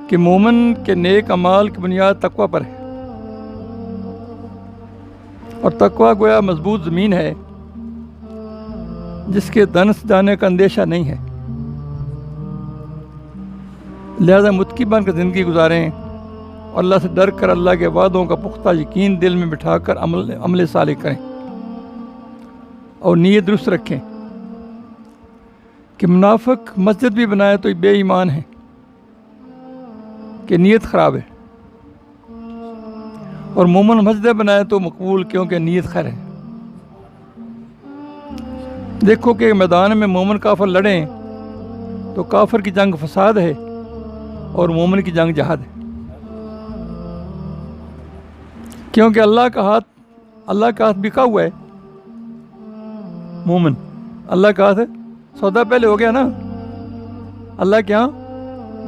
کہ مومن کے نیک اعمال کی بنیاد تقوی پر ہے، اور تقوی گویا مضبوط زمین ہے جس کے دنس جانے کا اندیشہ نہیں ہے۔ لہذا متقی بن کر زندگی گزاریں اور اللہ سے ڈر کر اللہ کے وعدوں کا پختہ یقین دل میں بٹھا کر عمل صالح کریں، اور نیت درست رکھیں کہ منافق مسجد بھی بنائے تو بے ایمان ہے کہ نیت خراب ہے، اور مومن مسجد بنائے تو مقبول کیونکہ نیت خیر ہے۔ دیکھو کہ میدان میں مومن کافر لڑیں تو کافر کی جنگ فساد ہے اور مومن کی جنگ جہاد ہے، کیونکہ اللہ کا ہاتھ بکا ہوا ہے۔ مومن اللہ کا ہاتھ سودا پہلے ہو گیا نا، اللہ کے ہاں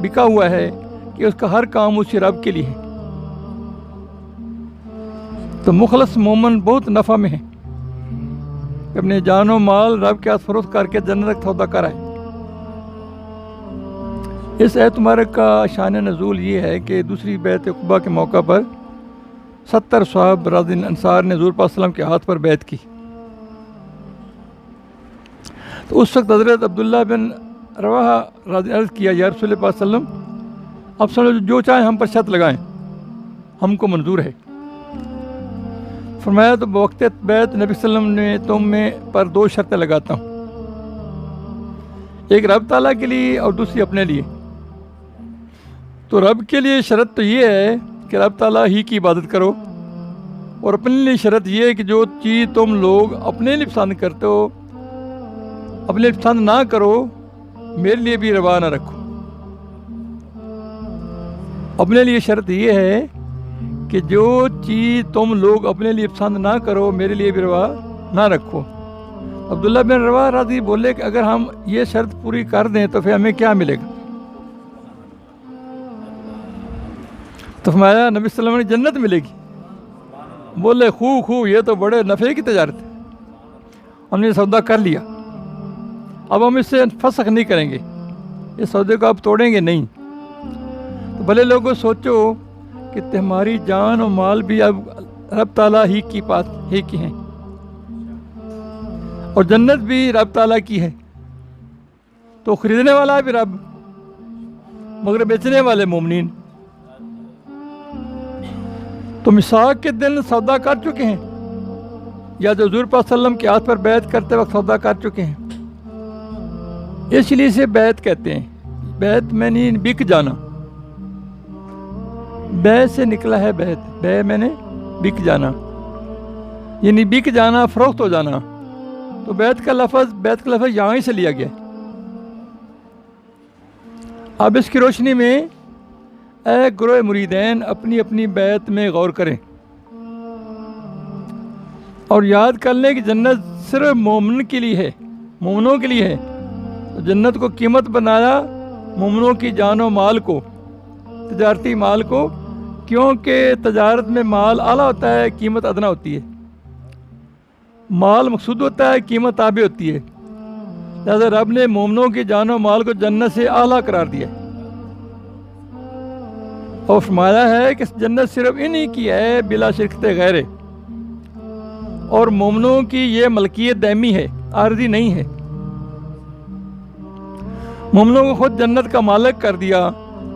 بکا ہوا ہے کہ اس کا ہر کام اسی رب کے لیے ہے۔ تو مخلص مومن بہت نفع میں ہے کہ اپنے جان و مال رب کے ہاتھ فروخت کر کے جنت تک سودا کرائے۔ اس ایت مبارک کا شان نزول یہ ہے کہ دوسری بیعت عقبہ کے موقع پر 70 صحابہ رضی انصار نے حضور پاک صلی اللہ علیہ وسلم کے ہاتھ پر بیعت کی۔ تو اس وقت حضرت عبداللہ بن رواحہ رضی عرض کیا، یا رسول اللہ پاک صلی اللہ علیہ وسلم، اب سمجھو جو چاہیں ہم پر شرط لگائیں، ہم کو منظور ہے۔ فرمایا تو بوقت بیعت نبی صلی اللہ علیہ وسلم نے تم میں پر 2 شرطیں لگاتا ہوں، ایک رب تعالیٰ کے لیے اور دوسری اپنے لیے۔ تو رب کے لیے شرط تو یہ ہے کہ رب تعالیٰ ہی کی عبادت کرو، اور اپنے لیے شرط یہ ہے کہ جو چیز تم لوگ اپنے لیے پسند کرتے ہو اپنے لیے پسند نہ کرو، میرے لیے بھی روا نہ رکھو۔ اپنے لیے شرط یہ ہے کہ جو چیز تم لوگ اپنے لیے پسند نہ کرو میرے لیے بھی روا نہ رکھو۔ عبداللہ بن رواحہ رضی بولے کہ اگر ہم یہ شرط پوری کر دیں تو پھر ہمیں کیا ملے گا؟ تو فرمایا نبی صلی اللہ علیہ وسلم نے جنت ملے گی۔ بولے خوب یہ تو بڑے نفع کی تجارت ہے، ہم نے سودا کر لیا، اب ہم اس سے فسخ نہیں کریں گے، اس سودے کو اب توڑیں گے نہیں۔ تو بھلے لوگوں سوچو کہ تمہاری جان و مال بھی اب رب تعالیٰ ہی کی پاس ہی کی ہیں، اور جنت بھی رب تعالیٰ کی ہے، تو خریدنے والا بھی رب مگر بیچنے والے مومنین۔ تو میثاق کے دن سودا کر چکے ہیں، یا جو حضور پاک صلی اللہ علیہ وسلم کے ہاتھ پر بیعت کرتے وقت سودا کر چکے ہیں، اس لیے سے بیعت کہتے ہیں۔ بیعت میں نہیں بک جانا، بے سے نکلا ہے بیعت، بے میں نے بک جانا، یعنی بک جانا، فروخت ہو جانا۔ تو بیعت کا لفظ یہاں ہی سے لیا گیا۔ اب اس کی روشنی میں اے گروہ مریدین اپنی اپنی بیعت میں غور کریں اور یاد کر لیں کہ جنت صرف مومن کے لیے ہے، مومنوں کے لیے ہے۔ تو جنت کو قیمت بنایا مومنوں کی جان و مال کو، تجارتی مال کو، کیونکہ تجارت میں مال اعلیٰ ہوتا ہے، قیمت ادنا ہوتی ہے۔ مال مقصود ہوتا ہے، قیمت تابع ہوتی ہے۔ لہذا رب نے مومنوں کی جان و مال کو جنت سے اعلیٰ قرار دیا اور فرمایا ہے کہ جنت صرف انہی کی ہے بلا شرکت غیرے، اور مومنوں کی یہ ملکیت دائمی ہے، عارضی نہیں ہے۔ مومنوں کو خود جنت کا مالک کر دیا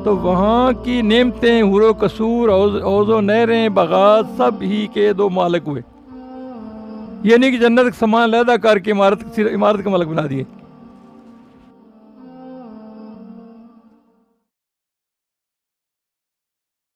تو وہاں کی نعمتیں، حور و قصور، حوض و نہریں، باغات سب ہی کے 2 مالک ہوئے۔ یہ نہیں کہ جنت کا سامان علیحدہ کر کے عمارت کا مالک بنا دیے۔